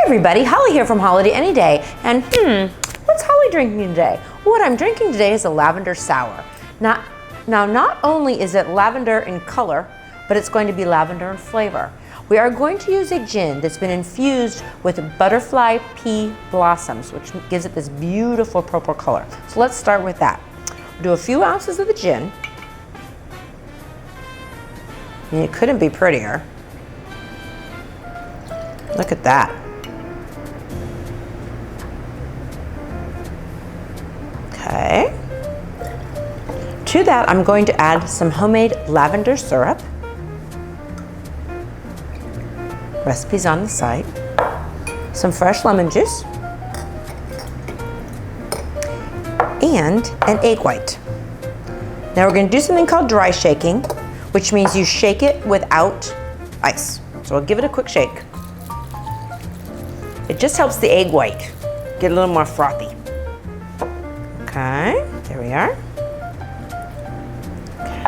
everybody, Holly here from HolliDay AnyDay. And what's Holly drinking today? What I'm drinking today is a lavender sour. Now not only is it lavender in color, but it's going to be lavender in flavor. We are going to use a gin that's been infused with butterfly pea blossoms, which gives it this beautiful purple color. So let's start with that. We'll do a few ounces of the gin. I mean, it couldn't be prettier. Look at that. Okay. To that, I'm going to add some homemade lavender syrup. Recipes on the site. Some fresh lemon juice. And an egg white. Now we're going to do something called dry shaking, which means you shake it without ice. So we'll give it a quick shake. It just helps the egg white get a little more frothy. Okay, there we are. Okay.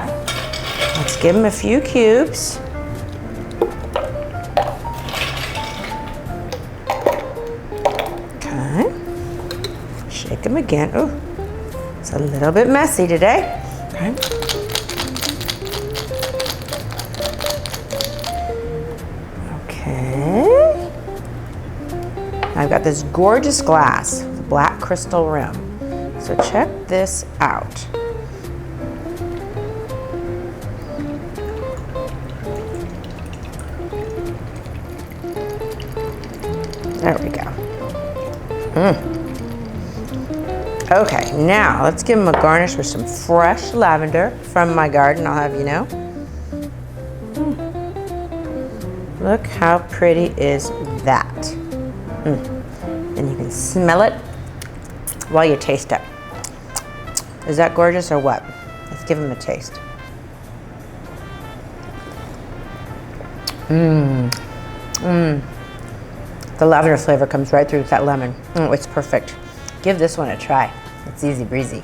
Let's give them a few cubes. Okay. Shake them again. Oh, it's a little bit messy today. Okay. Okay. I've got this gorgeous glass with a black crystal rim. So check this out. There we go. Okay, now let's give them a garnish with some fresh lavender from my garden, I'll have you know. Look how pretty is that. And you can smell it while you taste it. Is that gorgeous or what? Let's give them a taste. The lavender flavor comes right through with that lemon. It's perfect. Give this one a try. It's easy breezy.